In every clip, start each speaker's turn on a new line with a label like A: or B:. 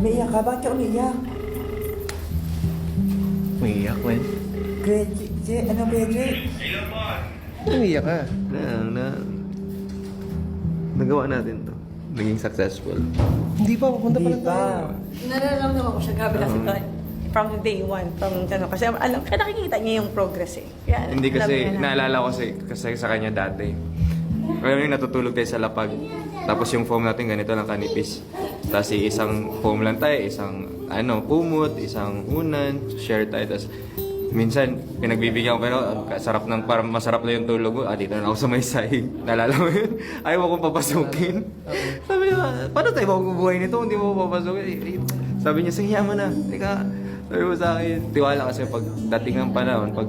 A: Umiiyak ka? Bakit ka umiiyak?
B: Umiiyak, man.
A: Ano ba yan, Jay?
B: Umiiyak ka. Nagawa natin to. Naging successful. Hindi pa, papunta pa
A: Hindi
B: lang
A: pa.
B: tayo.
C: Nararamdaman ko siya, grabe kasi from day one, kasi alam, kaya nakikita niya yung progress eh. Kaya,
D: Hindi
C: alam
D: kasi,
C: niya na.
D: naalala ko kasi sa kanya dati. Kaya yung natutulog tayo sa lapag. Tapos yung foam natin ganito lang kanipis. Tapos isang foam lang tayo, isang kumot, isang unan, share tayo. Tapos minsan, pinagbibigyan ko pero sarap ng, parang masarap na yung tulog mo. Dito na ako sa may sahig. Naalala mo yun? Ayaw mo kong papasukin. Sabi niya, paano tayo mabubuhay nito kung hindi mo papasukin? Sabi niya, sige mo na. Sabi mo sa akin, tiwala kasi pag dating ng panahon, pag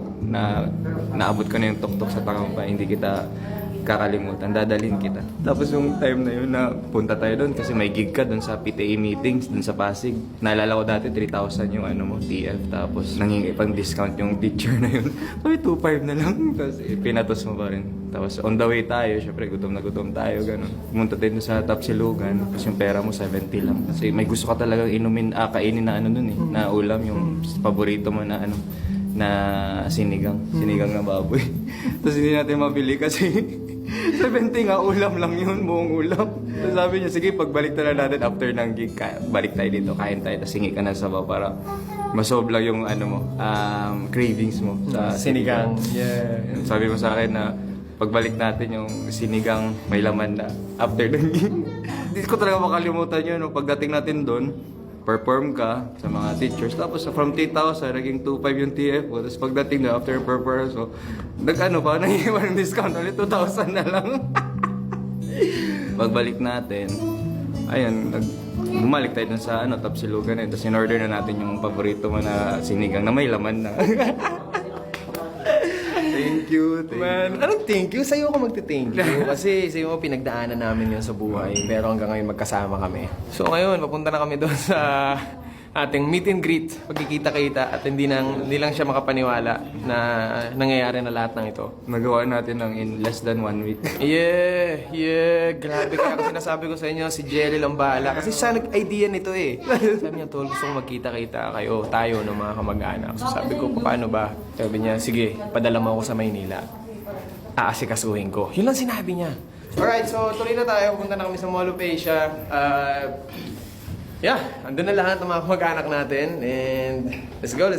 D: naabot ko na yung tuktok sa tagumpay, hindi kita kakalimutan, dadalhin kita. Tapos yung time na yun na punta tayo doon kasi may gig ka doon sa PTA meetings doon sa Pasig. Naalala ko dati 3,000 yung TF tapos nangingi pang discount yung teacher na yun. Sabi 2,500 na lang tapos pinatos mo pa rin. Tapos on the way tayo, syempre gutom na gutom tayo ganun. Pumunta tayo sa Tapsilugan tapos yung pera mo 70 lang. Kasi may gusto ka talagang kainin na doon na ulam yung paborito mo na na sinigang na baboy. Tapos hindi natin mabili kasi 70 nga ulam lang yun, buong ulam. So sabi niya, sige pagbalik na natin after ng gig, balik tayo dito, kain tayo, tapos hingi ka ng sabaw para masobla yung cravings mo sa sinigang.
B: Yeah.
D: Sabi mo sa akin na pagbalik natin yung sinigang may laman na after ng gig. Hindi ko talaga makalimutan yun. No? Pagdating natin doon, perform ka sa mga teachers. Tapos from 3,000, naging 2,500 yung TF mo. Tapos pagdating na after perform, so, nangiwan ng discount ulit, 2,000 na lang. Pagbalik natin, ayun, bumalik tayo dun sa Tapsilugan eh. Tapos in-order na natin yung paborito mo na sinigang na may laman na. Thank you.
B: Man, anong thank you? Sa'yo ako magte-thank you. Kasi sa'yo mo pinagdaanan namin yun sa buhay. Pero hanggang ngayon magkasama kami. So ngayon, papunta na kami doon sa ating meet and greet. Pagkikita-kita at hindi lang siya makapaniwala na nangyayari na lahat ng ito.
D: Nagawa natin ng in less than 1 week.
B: Yeah. Grabe, kaya kasi sinasabi ko sa inyo, si Jelly lang bahala. Kasi siya nag-idea nito eh. Sabi niya, Tol, gusto kong magkita-kita tayo ng mga kamag-anak. So sabi ko, paano ba? Sabi niya, sige, padala mo ako sa Maynila. Aasikasuhin ko. Yun lang sinabi niya. Alright, so tuloy na tayo. Pupunta na kami sa Mall of Asia. Yeah, andun na lahat ng mga kamag-anak natin. And let's go.